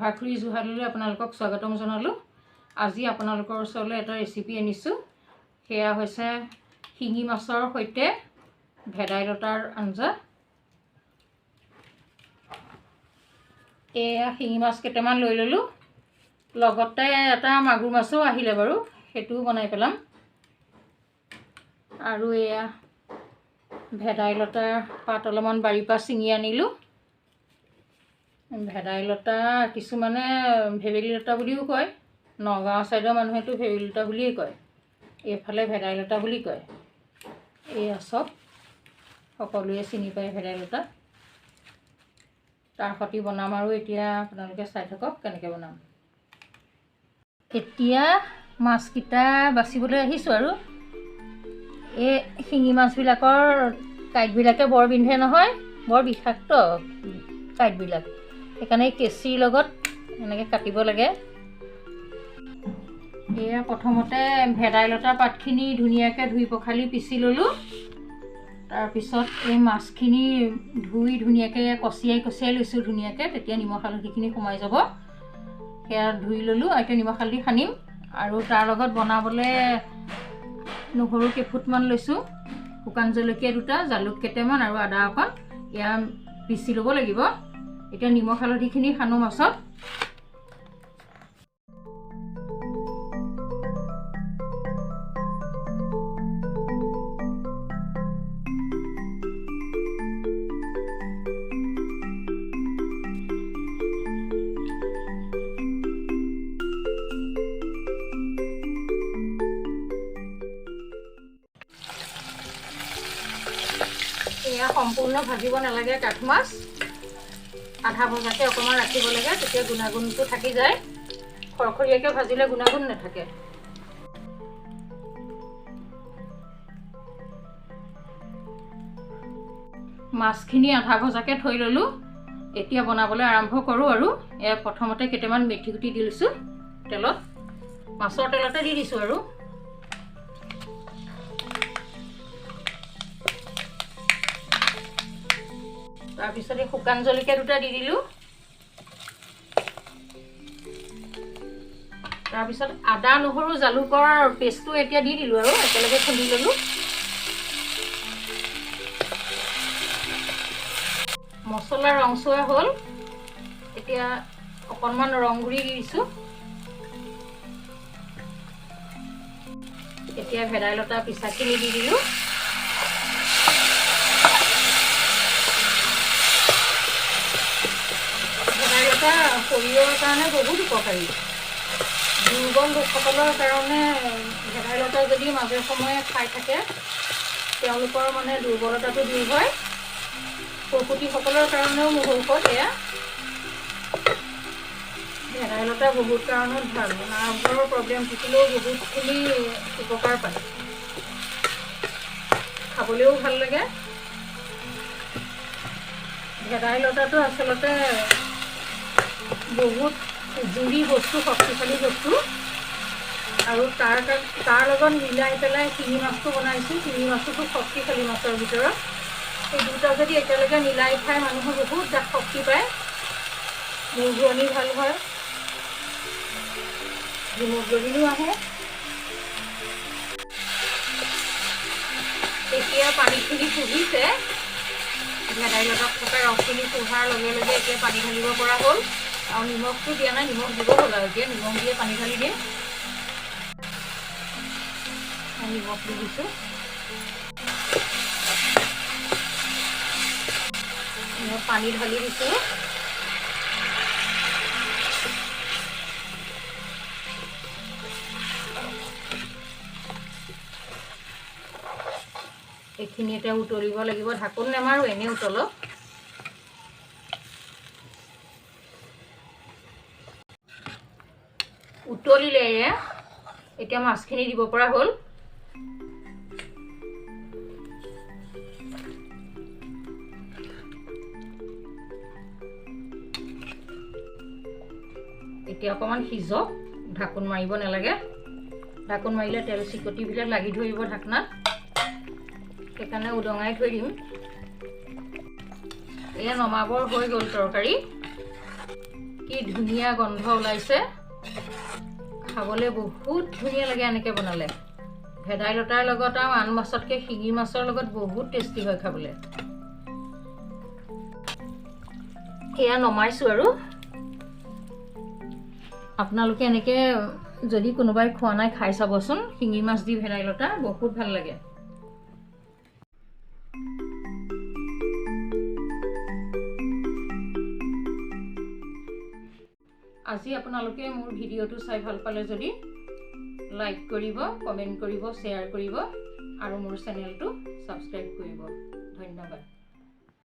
আশাখুৰী জুহাললৈ আপোনালোকক স্বাগতম জনালোঁ। আজি আপোনালোকৰ ওচৰলৈ এটা ৰেচিপি আনিছোঁ। সেয়া হৈছে শিঙি মাছৰ সৈতে ভেদাইলতাৰ আঞ্জা। এয়া শিঙি মাছ কেইটামান লৈ ল'লোঁ, লগতে এটা মাগুৰ মাছো আহিলে বাৰু, সেইটোও বনাই পেলাম। আৰু এয়া ভেদাইলতাৰ পাত অলপমান বাৰীৰ পৰা ছিঙি আনিলোঁ। ভেদাইলতা কিছুমানে ভেবেলী লতা বুলিও কয়, নগাঁও ছাইডৰ মানুহেতো ভেবেলী লতা বুলিয়েই কয়, এইফালে ভেদাইলতা বুলি কয়। এয়া চব সকলোৱে চিনি পায় ভেদাইলতা। তাৰ সৈতে বনাম আৰু এতিয়া আপোনালোকে চাই থাকক কেনেকৈ বনাম। এতিয়া মাছকেইটা বাচিবলৈ আহিছোঁ আৰু এই শিঙি মাছবিলাকৰ কাঁইটবিলাকে বৰ বিন্ধে নহয়, বৰ বিষাক্ত কাঁইটবিলাক, সেইকাৰণে কেঁচিৰ লগত এনেকৈ কাটিব লাগে। এয়া প্ৰথমতে ভেদাইলতা পাতখিনি ধুনীয়াকৈ ধুই পখালি পিচি ল'লোঁ। তাৰপিছত এই মাছখিনি ধুই ধুনীয়াকৈ কচিয়াই লৈছোঁ ধুনীয়াকৈ, তেতিয়া নিমখ হালধিখিনি সোমাই যাব। সেয়া ধুই ল'লোঁ, এতিয়া নিমখ হালধি সানিম। আৰু তাৰ লগত বনাবলৈ নহৰু কেইফুটমান লৈছোঁ, শুকান জলকীয়া দুটা, জালুক কেইটামান আৰু আদা অকণ, এয়া পিচি ল'ব লাগিব। এতিয়া নিমখ হালধিখিনি সানো মাছত। এয়া সম্পূৰ্ণ ভাজিব নালাগে কাঠ মাছ, আধা ভজাকৈ অকণমান ৰাখিব লাগে, তেতিয়া গুণাগুণটো থাকি যায়। খৰখৰীয়াকৈ ভাজিলে গুণাগুণ নাথাকে। মাছখিনি আধা ভজাকৈ থৈ ল'লোঁ, এতিয়া বনাবলৈ আৰম্ভ কৰোঁ। আৰু এয়া প্ৰথমতে কেইটামান মেথি গুটি দি লৈছোঁ তেলত, মাছৰ তেলতে দি দিছোঁ আৰু তাৰপিছত এই শুকান জলকীয়া দুটা দি দিলোঁ। তাৰপিছত আদা নহৰু জালুকৰ পেষ্টটো এতিয়া দি দিলোঁ আৰু একেলগে খুন্দি ল'লোঁ। মছলা ৰংচোৱা হ'ল, এতিয়া অকণমান ৰং গুড়ি দি দিছোঁ। এতিয়া ভেদাইলতা পিচাখিনি দি দিলোঁ। ভেদাইলতা শৰীৰৰ কাৰণে বহুত উপকাৰী। দুৰ্বল লোকসকলৰ কাৰণে ভেদাইলতা যদি মাজে সময়ে খাই থাকে, তেওঁলোকৰ মানে দুৰ্বলতাটো দূৰ হয়। প্ৰসূতিসকলৰ কাৰণেও ঔষধ এয়া। ভেদাইলতা বহুত কাৰণত ভাল, নাৰ্ভৰ প্ৰব্লেম থাকিলেও বহুতখিনি উপকাৰ পায়। খাবলৈও ভাল লাগে। ভেদাইলতাটো আচলতে বহুত জুৰি বস্তু, শক্তিশালী বস্তু। আৰু তাৰ লগত মিলাই পেলাই শিঙি মাছটো বনাইছোঁ। শিঙি মাছটো খুব শক্তিশালী মাছৰ ভিতৰত। এই দুটা যদি একেলগে মিলাই খাই মানুহৰ বহুত শক্তি পায়, মূৰ ঘূৰণি ভাল হয়, হিমোগ্লবিনো আহে। এতিয়া পানীখিনি শুহিছে, ভেদাইলতাত থকা ৰসখিনি শুহাৰ লগে লগে এতিয়া পানী ঢালিব পৰা হ'ল। আৰু নিমখটো দিয়া নাই, নিমখ দিব হ'ল আৰু এতিয়া নিমখ দিয়ে পানী ঢালি দিম। নিমখ দি দিছোঁ, পানী ঢালি দিছোঁ। এইখিনি এতিয়া উতলিব লাগিব, ঢাকোন নেমাৰো, এনেই উতলক। উতলিলে এতিয়া মাছখিনি দিব পৰা হ'ল। এতিয়া অকণমান সিজক, ঢাকোন মাৰিব নালাগে। ঢাকোন মাৰিলে তেল চিকটিবিলাক লাগি ধৰিব ঢাকনাত, সেইকাৰণে উদঙাই থৈ দিম। এয়া নমাবৰ হৈ গ'ল তৰকাৰী। কি ধুনীয়া গন্ধ ওলাইছে খাবলৈ বহুত ধুনীয়া লাগে এনেকৈ বনালে ভেদাইলতাৰ লগত আৰু আন মাছতকৈ শিঙি মাছৰ লগত বহুত টেষ্টি হয় খাবলৈ এয়া নমাইছোঁ আৰু আপোনালোকে এনেকৈ যদি কোনোবাই খোৱা নাই খাই চাবচোন শিঙি মাছ দি ভেদাইলতা বহুত ভাল লাগে আজি আপোনালোকে মোৰ ভিডিঅ'টো চাই ভাল পালে যদি লাইক কৰিব কমেণ্ট কৰিব শ্বেয়াৰ কৰিব আৰু মোৰ চেনেলটো ছাবস্ক্ৰাইব কৰিব ধন্যবাদ